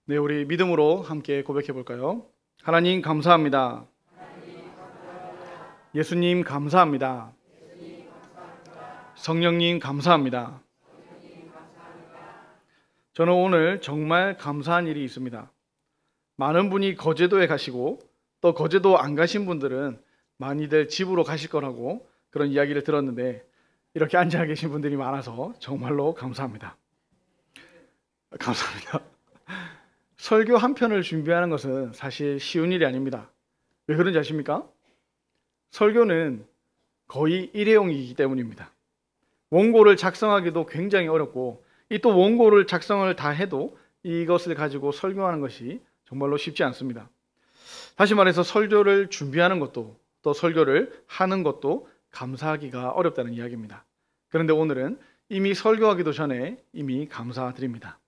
네, 우리 믿음으로 함께 고백해 볼까요? 하나님 감사합니다. 예수님 감사합니다. 성령님 감사합니다. 저는 오늘 정말 감사한 일이 있습니다. 많은 분이 거제도에 가시고 또 거제도 안 가신 분들은 많이들 집으로 가실 거라고 그런 이야기를 들었는데 이렇게 앉아 계신 분들이 많아서 정말로 감사합니다. 감사합니다. 설교 한 편을 준비하는 것은 사실 쉬운 일이 아닙니다. 왜 그런지 아십니까? 설교는 거의 일회용이기 때문입니다. 원고를 작성하기도 굉장히 어렵고 이 또 원고를 작성을 다 해도 이것을 가지고 설교하는 것이 정말로 쉽지 않습니다. 다시 말해서 설교를 준비하는 것도 또 설교를 하는 것도 감사하기가 어렵다는 이야기입니다. 그런데 오늘은 이미 설교하기도 전에 이미 감사드립니다.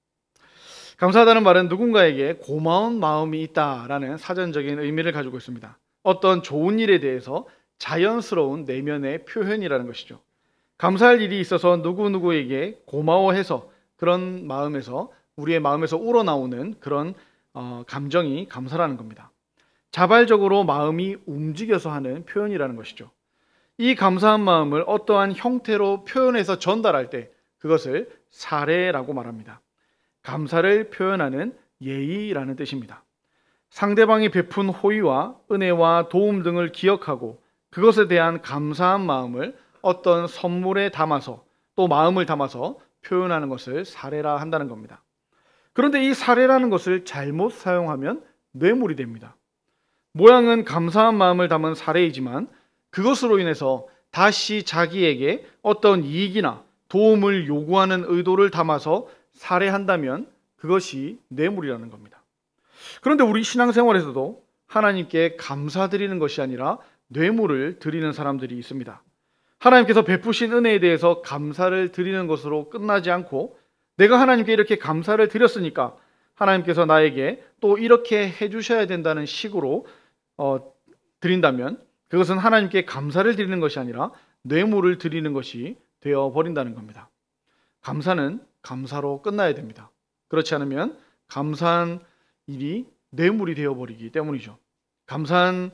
감사하다는 말은 누군가에게 고마운 마음이 있다라는 사전적인 의미를 가지고 있습니다. 어떤 좋은 일에 대해서 자연스러운 내면의 표현이라는 것이죠. 감사할 일이 있어서 누구누구에게 고마워해서 그런 마음에서 우리의 마음에서 우러나오는 그런 감정이 감사라는 겁니다. 자발적으로 마음이 움직여서 하는 표현이라는 것이죠. 이 감사한 마음을 어떠한 형태로 표현해서 전달할 때 그것을 사례라고 말합니다. 감사를 표현하는 예의라는 뜻입니다. 상대방이 베푼 호의와 은혜와 도움 등을 기억하고 그것에 대한 감사한 마음을 어떤 선물에 담아서 또 마음을 담아서 표현하는 것을 사례라 한다는 겁니다. 그런데 이 사례라는 것을 잘못 사용하면 뇌물이 됩니다. 모양은 감사한 마음을 담은 사례이지만 그것으로 인해서 다시 자기에게 어떤 이익이나 도움을 요구하는 의도를 담아서 살해한다면 그것이 뇌물이라는 겁니다. 그런데 우리 신앙생활에서도 하나님께 감사드리는 것이 아니라 뇌물을 드리는 사람들이 있습니다. 하나님께서 베푸신 은혜에 대해서 감사를 드리는 것으로 끝나지 않고 내가 하나님께 이렇게 감사를 드렸으니까 하나님께서 나에게 또 이렇게 해주셔야 된다는 식으로 드린다면 그것은 하나님께 감사를 드리는 것이 아니라 뇌물을 드리는 것이 되어버린다는 겁니다. 감사는 감사로 끝나야 됩니다. 그렇지 않으면 감사한 일이 뇌물이 되어버리기 때문이죠. 감사는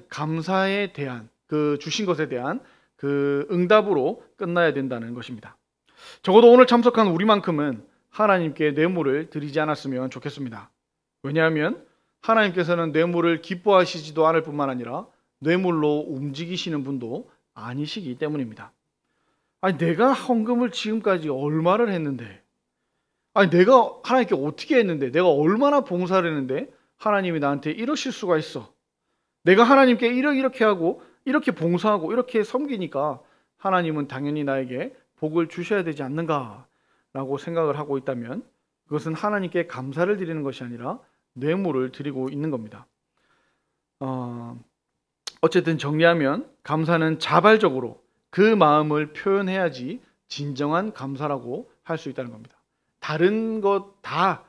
감사에 대한 그 주신 것에 대한 그 응답으로 끝나야 된다는 것입니다. 적어도 오늘 참석한 우리만큼은 하나님께 뇌물을 드리지 않았으면 좋겠습니다. 왜냐하면 하나님께서는 뇌물을 기뻐하시지도 않을 뿐만 아니라 뇌물로 움직이시는 분도 아니시기 때문입니다. 아니 내가 헌금을 지금까지 얼마를 했는데 내가 하나님께 어떻게 했는데 내가 얼마나 봉사를 했는데 하나님이 나한테 이러실 수가 있어. 내가 하나님께 이렇게 하고 이렇게 봉사하고 이렇게 섬기니까 하나님은 당연히 나에게 복을 주셔야 되지 않는가라고 생각을 하고 있다면 그것은 하나님께 감사를 드리는 것이 아니라 뇌물을 드리고 있는 겁니다. 어쨌든 정리하면 감사는 자발적으로 그 마음을 표현해야지 진정한 감사라고 할 수 있다는 겁니다. 다른 것 다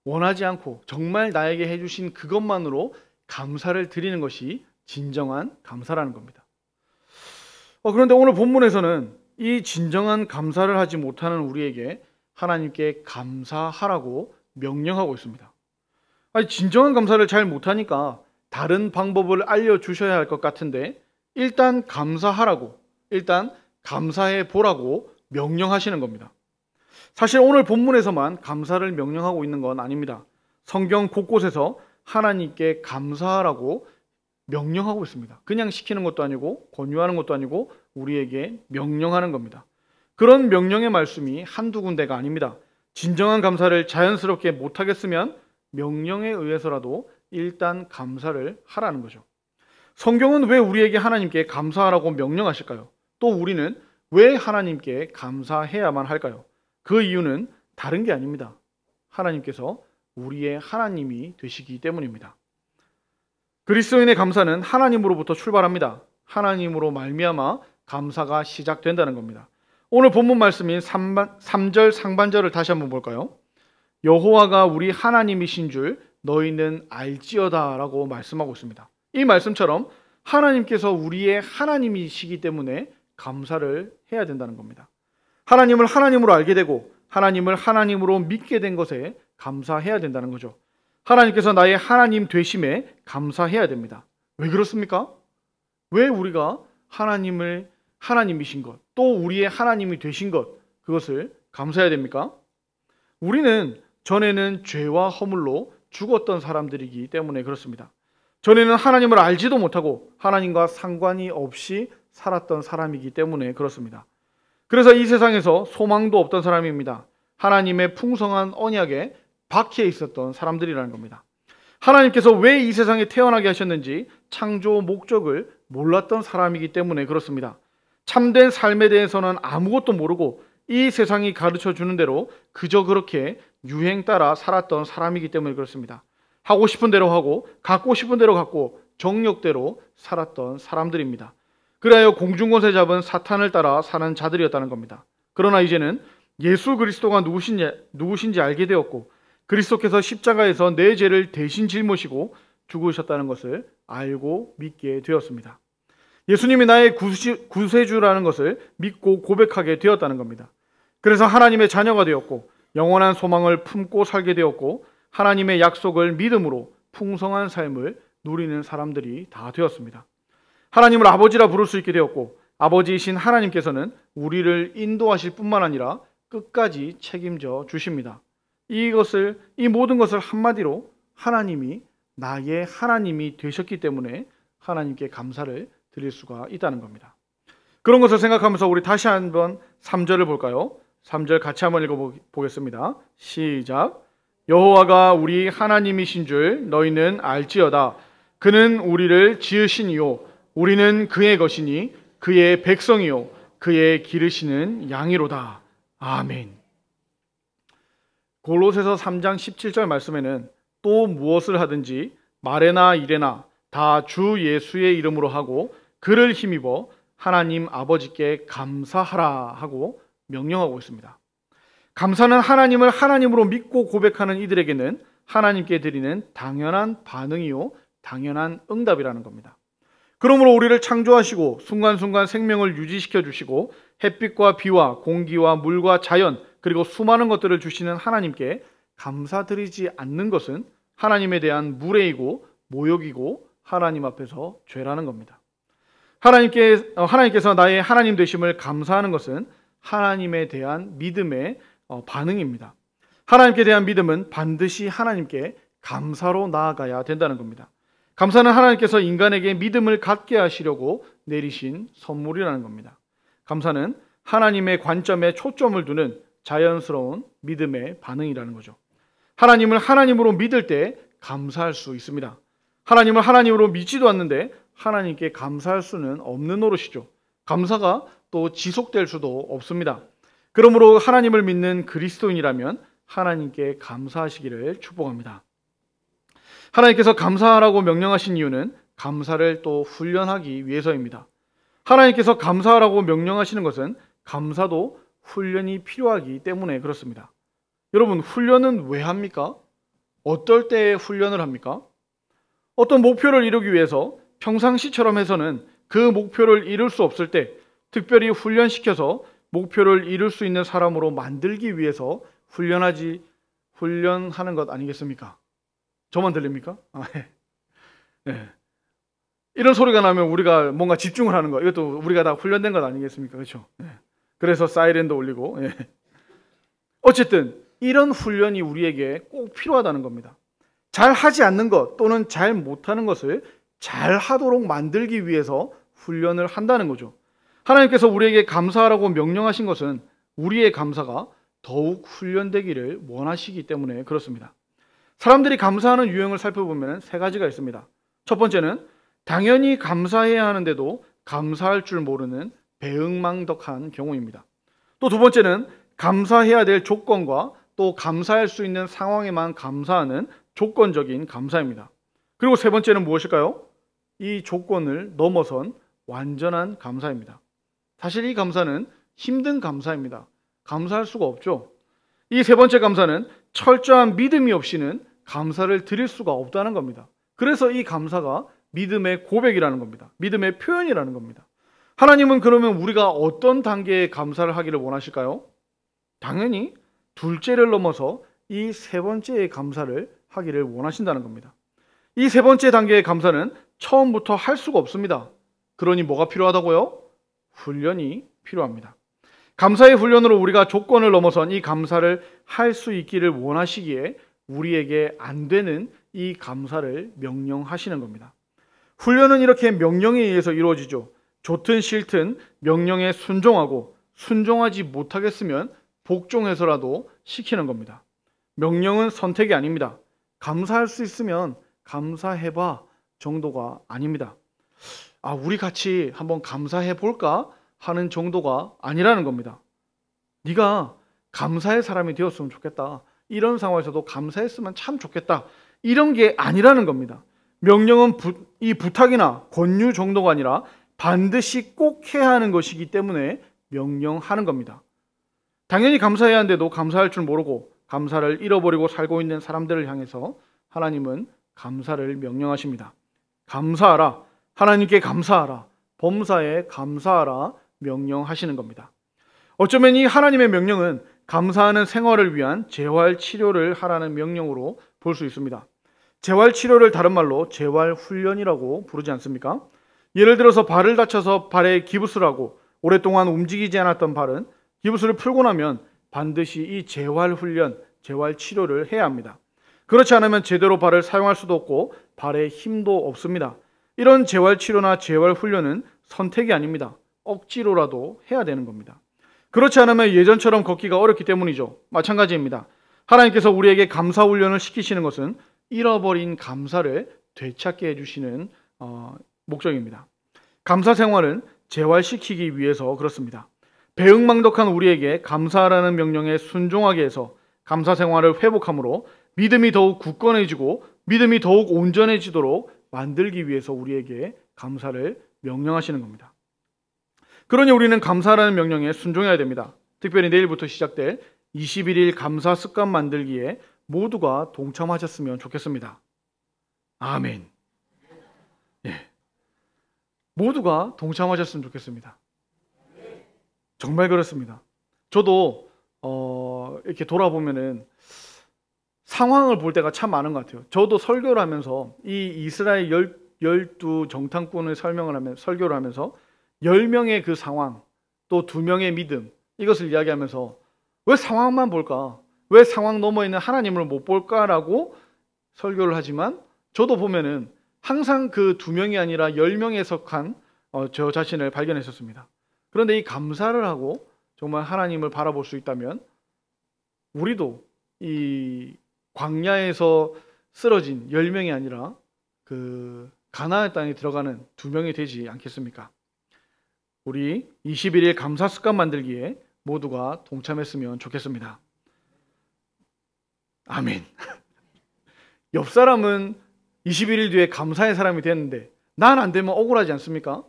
원하지 않고 정말 나에게 해주신 그것만으로 감사를 드리는 것이 진정한 감사라는 겁니다. 그런데 오늘 본문에서는 이 진정한 감사를 하지 못하는 우리에게 하나님께 감사하라고 명령하고 있습니다. 진정한 감사를 잘 못하니까 다른 방법을 알려주셔야 할 것 같은데 일단 감사하라고 일단 감사해 보라고 명령하시는 겁니다. 사실 오늘 본문에서만 감사를 명령하고 있는 건 아닙니다. 성경 곳곳에서 하나님께 감사하라고 명령하고 있습니다. 그냥 시키는 것도 아니고 권유하는 것도 아니고 우리에게 명령하는 겁니다. 그런 명령의 말씀이 한두 군데가 아닙니다. 진정한 감사를 자연스럽게 못하겠으면 명령에 의해서라도 일단 감사를 하라는 거죠. 성경은 왜 우리에게 하나님께 감사하라고 명령하실까요? 또 우리는 왜 하나님께 감사해야만 할까요? 그 이유는 다른 게 아닙니다. 하나님께서 우리의 하나님이 되시기 때문입니다. 그리스도인의 감사는 하나님으로부터 출발합니다. 하나님으로 말미암아 감사가 시작된다는 겁니다. 오늘 본문 말씀인 3절 상반절을 다시 한번 볼까요? 여호와가 우리 하나님이신 줄 너희는 알지어다 라고 말씀하고 있습니다. 이 말씀처럼 하나님께서 우리의 하나님이시기 때문에 감사를 해야 된다는 겁니다. 하나님을 하나님으로 알게 되고 하나님을 하나님으로 믿게 된 것에 감사해야 된다는 거죠. 하나님께서 나의 하나님 되심에 감사해야 됩니다. 왜 그렇습니까? 왜 우리가 하나님이신 것, 또 우리의 하나님이 되신 것, 그것을 감사해야 됩니까? 우리는 전에는 죄와 허물로 죽었던 사람들이기 때문에 그렇습니다. 전에는 하나님을 알지도 못하고 하나님과 상관이 없이 살았던 사람이기 때문에 그렇습니다. 그래서 이 세상에서 소망도 없던 사람입니다. 하나님의 풍성한 언약에 박혀 있었던 사람들이라는 겁니다. 하나님께서 왜 이 세상에 태어나게 하셨는지 창조 목적을 몰랐던 사람이기 때문에 그렇습니다. 참된 삶에 대해서는 아무것도 모르고 이 세상이 가르쳐 주는 대로 그저 그렇게 유행 따라 살았던 사람이기 때문에 그렇습니다. 하고 싶은 대로 하고 갖고 싶은 대로 갖고 정욕대로 살았던 사람들입니다. 그래야 공중권세 잡은 사탄을 따라 사는 자들이었다는 겁니다. 그러나 이제는 예수 그리스도가 누구신지 알게 되었고 그리스도께서 십자가에서 내 죄를 대신 짊으시고 죽으셨다는 것을 알고 믿게 되었습니다. 예수님이 나의 구세주라는 것을 믿고 고백하게 되었다는 겁니다. 그래서 하나님의 자녀가 되었고 영원한 소망을 품고 살게 되었고 하나님의 약속을 믿음으로 풍성한 삶을 누리는 사람들이 다 되었습니다. 하나님을 아버지라 부를 수 있게 되었고 아버지이신 하나님께서는 우리를 인도하실 뿐만 아니라 끝까지 책임져 주십니다. 이 모든 것을 한마디로 하나님이 나의 하나님이 되셨기 때문에 하나님께 감사를 드릴 수가 있다는 겁니다. 그런 것을 생각하면서 우리 다시 한번 3절을 볼까요? 3절 같이 한번 읽어보겠습니다. 시작. 여호와가 우리 하나님이신 줄 너희는 알지어다. 그는 우리를 지으시니요 우리는 그의 것이니 그의 백성이요 그의 기르시는 양이로다. 아멘. 골로새서 3장 17절 말씀에는 또 무엇을 하든지 말에나 일에나 다 주 예수의 이름으로 하고 그를 힘입어 하나님 아버지께 감사하라 하고 명령하고 있습니다. 감사는 하나님을 하나님으로 믿고 고백하는 이들에게는 하나님께 드리는 당연한 반응이요 당연한 응답이라는 겁니다. 그러므로 우리를 창조하시고 순간순간 생명을 유지시켜 주시고 햇빛과 비와 공기와 물과 자연 그리고 수많은 것들을 주시는 하나님께 감사드리지 않는 것은 하나님에 대한 무례이고 모욕이고 하나님 앞에서 죄라는 겁니다. 하나님께서 나의 하나님 되심을 감사하는 것은 하나님에 대한 믿음의 반응입니다. 하나님께 대한 믿음은 반드시 하나님께 감사로 나아가야 된다는 겁니다. 감사는 하나님께서 인간에게 믿음을 갖게 하시려고 내리신 선물이라는 겁니다. 감사는 하나님의 관점에 초점을 두는 자연스러운 믿음의 반응이라는 거죠. 하나님을 하나님으로 믿을 때 감사할 수 있습니다. 하나님을 하나님으로 믿지도 않는데 하나님께 감사할 수는 없는 노릇이죠. 감사가 또 지속될 수도 없습니다. 그러므로 하나님을 믿는 그리스도인이라면 하나님께 감사하시기를 축복합니다. 하나님께서 감사하라고 명령하신 이유는 감사를 또 훈련하기 위해서입니다. 하나님께서 감사하라고 명령하시는 것은 감사도 훈련이 필요하기 때문에 그렇습니다. 여러분, 훈련은 왜 합니까? 어떨 때 훈련을 합니까? 어떤 목표를 이루기 위해서 평상시처럼 해서는 그 목표를 이룰 수 없을 때 특별히 훈련시켜서 목표를 이룰 수 있는 사람으로 만들기 위해서 훈련하는 것 아니겠습니까? 저만 들립니까? 네. 이런 소리가 나면 우리가 뭔가 집중을 하는 거, 이것도 우리가 다 훈련된 것 아니겠습니까? 그렇죠? 네. 그래서 사이렌도 울리고. 네. 어쨌든 이런 훈련이 우리에게 꼭 필요하다는 겁니다. 잘 하지 않는 것 또는 잘 못하는 것을 잘 하도록 만들기 위해서 훈련을 한다는 거죠. 하나님께서 우리에게 감사하라고 명령하신 것은 우리의 감사가 더욱 훈련되기를 원하시기 때문에 그렇습니다. 사람들이 감사하는 유형을 살펴보면 세 가지가 있습니다. 첫 번째는 당연히 감사해야 하는데도 감사할 줄 모르는 배응망덕한 경우입니다. 또 두 번째는 감사해야 될 조건과 또 감사할 수 있는 상황에만 감사하는 조건적인 감사입니다. 그리고 세 번째는 무엇일까요? 이 조건을 넘어선 완전한 감사입니다. 사실 이 감사는 힘든 감사입니다. 감사할 수가 없죠. 이 세 번째 감사는 철저한 믿음이 없이는 감사를 드릴 수가 없다는 겁니다. 그래서 이 감사가 믿음의 고백이라는 겁니다. 믿음의 표현이라는 겁니다. 하나님은 그러면 우리가 어떤 단계의 감사를 하기를 원하실까요? 당연히 둘째를 넘어서 이 세 번째의 감사를 하기를 원하신다는 겁니다. 이 세 번째 단계의 감사는 처음부터 할 수가 없습니다. 그러니 뭐가 필요하다고요? 훈련이 필요합니다. 감사의 훈련으로 우리가 조건을 넘어선 이 감사를 할 수 있기를 원하시기에 우리에게 안 되는 이 감사를 명령하시는 겁니다. 훈련은 이렇게 명령에 의해서 이루어지죠. 좋든 싫든 명령에 순종하고 순종하지 못하겠으면 복종해서라도 시키는 겁니다. 명령은 선택이 아닙니다. 감사할 수 있으면 감사해봐 정도가 아닙니다. 우리 같이 한번 감사해 볼까 하는 정도가 아니라는 겁니다. 네가 감사의 사람이 되었으면 좋겠다. 이런 상황에서도 감사했으면 참 좋겠다. 이런 게 아니라는 겁니다. 명령은 이 부탁이나 권유 정도가 아니라 반드시 꼭 해야 하는 것이기 때문에 명령하는 겁니다. 당연히 감사해야 하는데도 감사할 줄 모르고 감사를 잃어버리고 살고 있는 사람들을 향해서 하나님은 감사를 명령하십니다. 감사하라. 하나님께 감사하라. 범사에 감사하라 명령하시는 겁니다. 어쩌면 이 하나님의 명령은 감사하는 생활을 위한 재활치료를 하라는 명령으로 볼 수 있습니다. 재활치료를 다른 말로 재활훈련이라고 부르지 않습니까? 예를 들어서 발을 다쳐서 발에 기부스를 하고 오랫동안 움직이지 않았던 발은 기부스를 풀고 나면 반드시 이 재활훈련, 재활치료를 해야 합니다. 그렇지 않으면 제대로 발을 사용할 수도 없고 발에 힘도 없습니다. 이런 재활치료나 재활훈련은 선택이 아닙니다. 억지로라도 해야 되는 겁니다. 그렇지 않으면 예전처럼 걷기가 어렵기 때문이죠. 마찬가지입니다. 하나님께서 우리에게 감사훈련을 시키시는 것은 잃어버린 감사를 되찾게 해주시는 목적입니다. 감사 생활은 재활시키기 위해서 그렇습니다. 배은망덕한 우리에게 감사하라는 명령에 순종하게 해서 감사 생활을 회복함으로 믿음이 더욱 굳건해지고 믿음이 더욱 온전해지도록 만들기 위해서 우리에게 감사를 명령하시는 겁니다. 그러니 우리는 감사라는 명령에 순종해야 됩니다. 특별히 내일부터 시작될 21일 감사 습관 만들기에 모두가 동참하셨으면 좋겠습니다. 아멘. 예. 모두가 동참하셨으면 좋겠습니다. 정말 그렇습니다. 저도 이렇게 돌아보면은 상황을 볼 때가 참 많은 것 같아요. 저도 설교를 하면서 이 이스라엘 12 정탐꾼을 설교를 하면서 10명의 그 상황, 또 2명의 믿음, 이것을 이야기하면서 왜 상황만 볼까? 왜 상황 너머에 있는 하나님을 못 볼까라고 설교를 하지만 저도 보면은 항상 그 2명이 아니라 10명에 속한 저 자신을 발견했었습니다. 그런데 이 감사를 하고 정말 하나님을 바라볼 수 있다면 우리도 이 광야에서 쓰러진 10명이 아니라 그 가나안 땅에 들어가는 2명이 되지 않겠습니까? 우리 21일 감사 습관 만들기에 모두가 동참했으면 좋겠습니다. 아멘. 옆 사람은 21일 뒤에 감사의 사람이 됐는데 난 안 되면 억울하지 않습니까?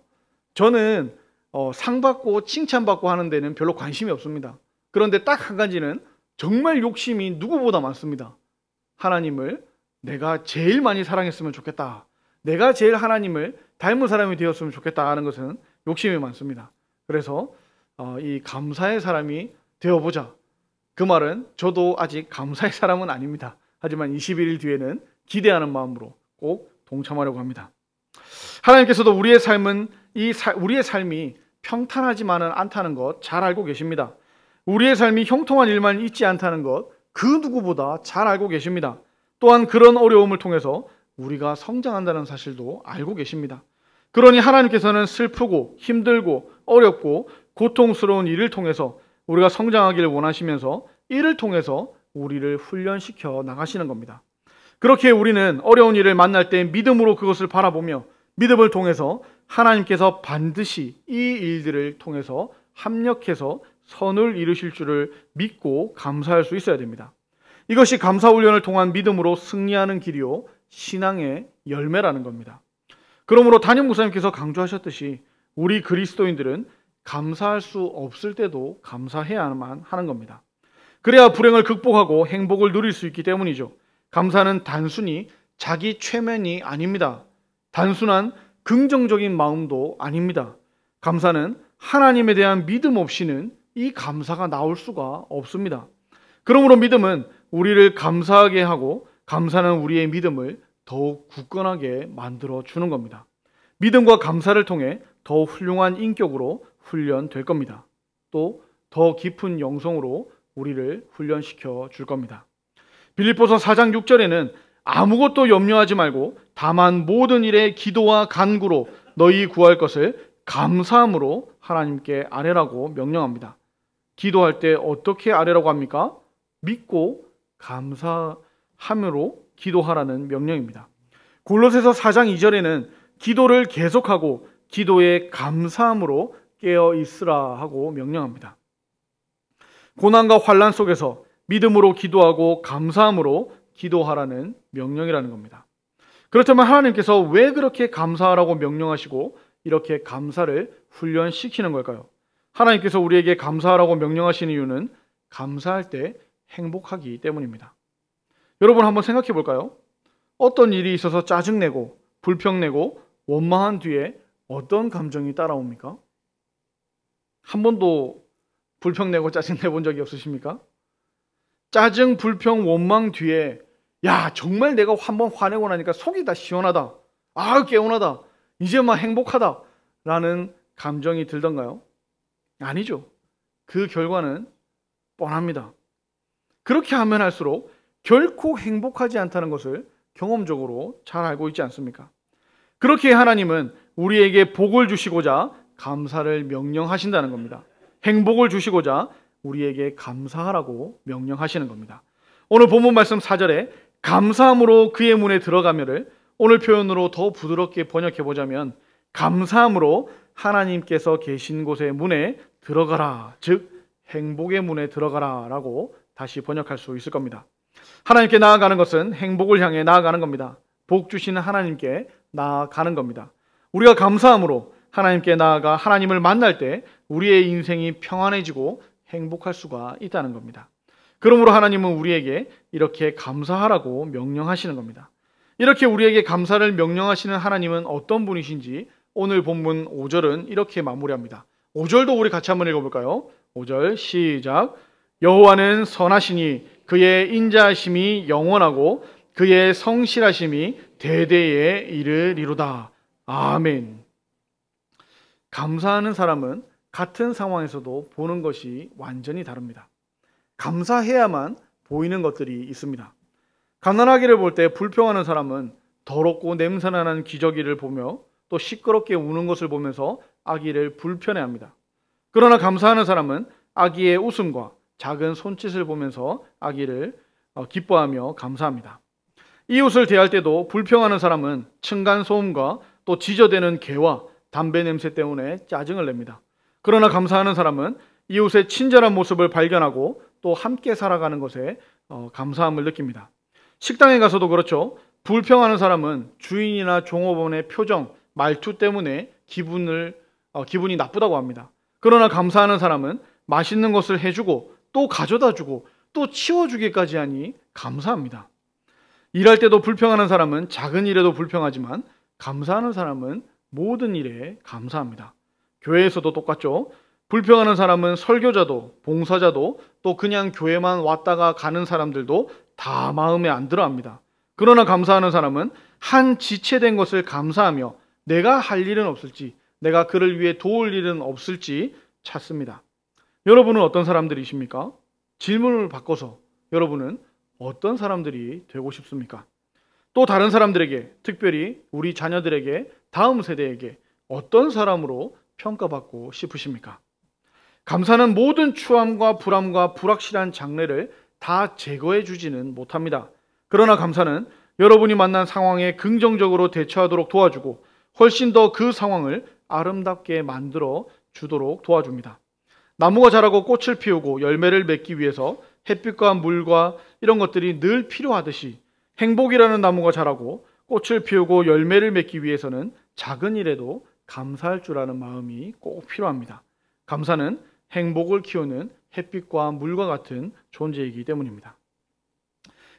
저는 상 받고 칭찬받고 하는 데는 별로 관심이 없습니다. 그런데 딱 한 가지는 정말 욕심이 누구보다 많습니다. 하나님을 내가 제일 많이 사랑했으면 좋겠다. 내가 제일 하나님을 닮은 사람이 되었으면 좋겠다 하는 것은 욕심이 많습니다. 그래서 이 감사의 사람이 되어보자. 그 말은 저도 아직 감사의 사람은 아닙니다. 하지만 21일 뒤에는 기대하는 마음으로 꼭 동참하려고 합니다. 하나님께서도 우리의 삶이 평탄하지만은 않다는 것 잘 알고 계십니다. 우리의 삶이 형통한 일만 있지 않다는 것 그 누구보다 잘 알고 계십니다. 또한 그런 어려움을 통해서 우리가 성장한다는 사실도 알고 계십니다. 그러니 하나님께서는 슬프고 힘들고 어렵고 고통스러운 일을 통해서 우리가 성장하기를 원하시면서 이를 통해서 우리를 훈련시켜 나가시는 겁니다. 그렇게 우리는 어려운 일을 만날 때 믿음으로 그것을 바라보며 믿음을 통해서 하나님께서 반드시 이 일들을 통해서 합력해서 선을 이루실 줄을 믿고 감사할 수 있어야 됩니다. 이것이 감사훈련을 통한 믿음으로 승리하는 길이요 신앙의 열매라는 겁니다. 그러므로 담임 목사님께서 강조하셨듯이 우리 그리스도인들은 감사할 수 없을 때도 감사해야만 하는 겁니다. 그래야 불행을 극복하고 행복을 누릴 수 있기 때문이죠. 감사는 단순히 자기 최면이 아닙니다. 단순한 긍정적인 마음도 아닙니다. 감사는 하나님에 대한 믿음 없이는 이 감사가 나올 수가 없습니다. 그러므로 믿음은 우리를 감사하게 하고 감사는 우리의 믿음을 더욱 굳건하게 만들어 주는 겁니다. 믿음과 감사를 통해 더 훌륭한 인격으로 훈련될 겁니다. 또 더 깊은 영성으로 우리를 훈련시켜 줄 겁니다. 빌립보서 4장 6절에는 아무것도 염려하지 말고 다만 모든 일에 기도와 간구로 너희 구할 것을 감사함으로 하나님께 아뢰라고 명령합니다. 기도할 때 어떻게 아뢰라고 합니까? 믿고 감사함으로 기도하라는 명령입니다. 골로새서 4장 2절에는 기도를 계속하고 기도에 감사함으로 깨어 있으라 하고 명령합니다. 고난과 환난 속에서 믿음으로 기도하고 감사함으로 기도하라는 명령이라는 겁니다. 그렇다면 하나님께서 왜 그렇게 감사하라고 명령하시고 이렇게 감사를 훈련시키는 걸까요? 하나님께서 우리에게 감사하라고 명령하시는 이유는 감사할 때 행복하기 때문입니다. 여러분 한번 생각해 볼까요? 어떤 일이 있어서 짜증내고 불평내고 원망한 뒤에 어떤 감정이 따라옵니까? 한 번도 불평내고 짜증내 본 적이 없으십니까? 짜증, 불평, 원망 뒤에 야 정말 내가 한번 화내고 나니까 속이 다 시원하다. 아 개운하다. 이제 막 행복하다 라는 감정이 들던가요? 아니죠. 그 결과는 뻔합니다. 그렇게 하면 할수록 결코 행복하지 않다는 것을 경험적으로 잘 알고 있지 않습니까? 그렇게 하나님은 우리에게 복을 주시고자 감사를 명령하신다는 겁니다. 행복을 주시고자 우리에게 감사하라고 명령하시는 겁니다. 오늘 본문 말씀 4절에 감사함으로 그의 문에 들어가며를 오늘 표현으로 더 부드럽게 번역해 보자면 감사함으로 하나님께서 계신 곳의 문에 들어가라, 즉 행복의 문에 들어가라 라고 다시 번역할 수 있을 겁니다. 하나님께 나아가는 것은 행복을 향해 나아가는 겁니다. 복 주시는 하나님께 나아가는 겁니다. 우리가 감사함으로 하나님께 나아가 하나님을 만날 때 우리의 인생이 평안해지고 행복할 수가 있다는 겁니다. 그러므로 하나님은 우리에게 이렇게 감사하라고 명령하시는 겁니다. 이렇게 우리에게 감사를 명령하시는 하나님은 어떤 분이신지 오늘 본문 5절은 이렇게 마무리합니다. 5절도 우리 같이 한번 읽어볼까요? 5절 시작. 여호와는 선하시니 그의 인자하심이 영원하고 그의 성실하심이 대대에 이르리로다. 아멘. 감사하는 사람은 같은 상황에서도 보는 것이 완전히 다릅니다. 감사해야만 보이는 것들이 있습니다. 가난하기를 볼 때 불평하는 사람은 더럽고 냄새나는 기저귀를 보며 또 시끄럽게 우는 것을 보면서 아기를 불편해합니다. 그러나 감사하는 사람은 아기의 웃음과 작은 손짓을 보면서 아기를 기뻐하며 감사합니다. 이웃을 대할 때도 불평하는 사람은 층간소음과 또 지저대는 개와 담배 냄새 때문에 짜증을 냅니다. 그러나 감사하는 사람은 이웃의 친절한 모습을 발견하고 또 함께 살아가는 것에 감사함을 느낍니다. 식당에 가서도 그렇죠. 불평하는 사람은 주인이나 종업원의 표정, 말투 때문에 기분이 나쁘다고 합니다. 그러나 감사하는 사람은 맛있는 것을 해주고 또 가져다주고 또 치워주기까지 하니 감사합니다. 일할 때도 불평하는 사람은 작은 일에도 불평하지만 감사하는 사람은 모든 일에 감사합니다. 교회에서도 똑같죠. 불평하는 사람은 설교자도 봉사자도 또 그냥 교회만 왔다가 가는 사람들도 다 마음에 안 들어합니다. 그러나 감사하는 사람은 한 지체된 것을 감사하며 내가 할 일은 없을지 내가 그를 위해 도울 일은 없을지 찾습니다. 여러분은 어떤 사람들이십니까? 질문을 바꿔서 여러분은 어떤 사람들이 되고 싶습니까? 또 다른 사람들에게, 특별히 우리 자녀들에게, 다음 세대에게 어떤 사람으로 평가받고 싶으십니까? 감사는 모든 추함과 불안과 불확실한 장래를 다 제거해 주지는 못합니다. 그러나 감사는 여러분이 만난 상황에 긍정적으로 대처하도록 도와주고 훨씬 더 그 상황을 아름답게 만들어 주도록 도와줍니다. 나무가 자라고 꽃을 피우고 열매를 맺기 위해서 햇빛과 물과 이런 것들이 늘 필요하듯이 행복이라는 나무가 자라고 꽃을 피우고 열매를 맺기 위해서는 작은 일에도 감사할 줄 아는 마음이 꼭 필요합니다. 감사는 행복을 키우는 햇빛과 물과 같은 존재이기 때문입니다.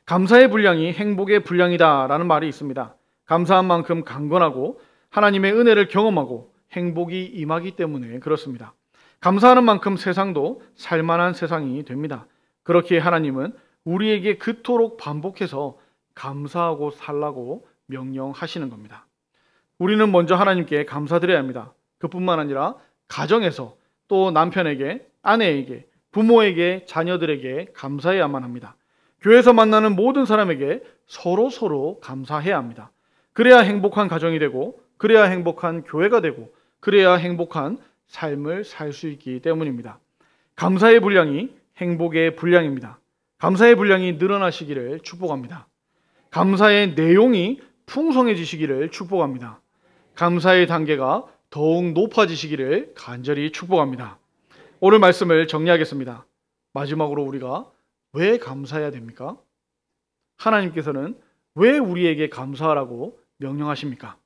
감사의 분량이 행복의 분량이다 라는 말이 있습니다. 감사한 만큼 강건하고 하나님의 은혜를 경험하고 행복이 임하기 때문에 그렇습니다. 감사하는 만큼 세상도 살만한 세상이 됩니다. 그렇게 하나님은 우리에게 그토록 반복해서 감사하고 살라고 명령하시는 겁니다. 우리는 먼저 하나님께 감사드려야 합니다. 그뿐만 아니라 가정에서 또 남편에게, 아내에게, 부모에게, 자녀들에게 감사해야만 합니다. 교회에서 만나는 모든 사람에게 서로 감사해야 합니다. 그래야 행복한 가정이 되고, 그래야 행복한 교회가 되고, 그래야 행복한 삶을 살 수 있기 때문입니다. 감사의 분량이 행복의 분량입니다. 감사의 분량이 늘어나시기를 축복합니다. 감사의 내용이 풍성해지시기를 축복합니다. 감사의 단계가 더욱 높아지시기를 간절히 축복합니다. 오늘 말씀을 정리하겠습니다. 마지막으로 우리가 왜 감사해야 됩니까? 하나님께서는 왜 우리에게 감사하라고 명령하십니까?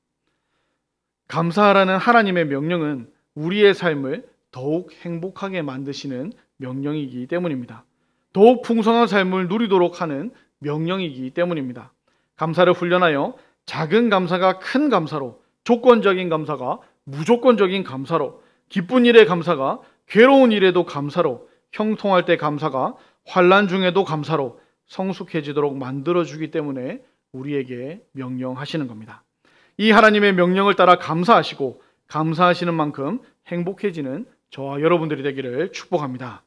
감사하라는 하나님의 명령은 우리의 삶을 더욱 행복하게 만드시는 명령이기 때문입니다. 더욱 풍성한 삶을 누리도록 하는 명령이기 때문입니다. 감사를 훈련하여 작은 감사가 큰 감사로, 조건적인 감사가 무조건적인 감사로, 기쁜 일의 감사가 괴로운 일에도 감사로, 형통할 때 감사가 환난 중에도 감사로 성숙해지도록 만들어주기 때문에 우리에게 명령하시는 겁니다. 이 하나님의 명령을 따라 감사하시고 감사하시는 만큼 행복해지는 저와 여러분들이 되기를 축복합니다.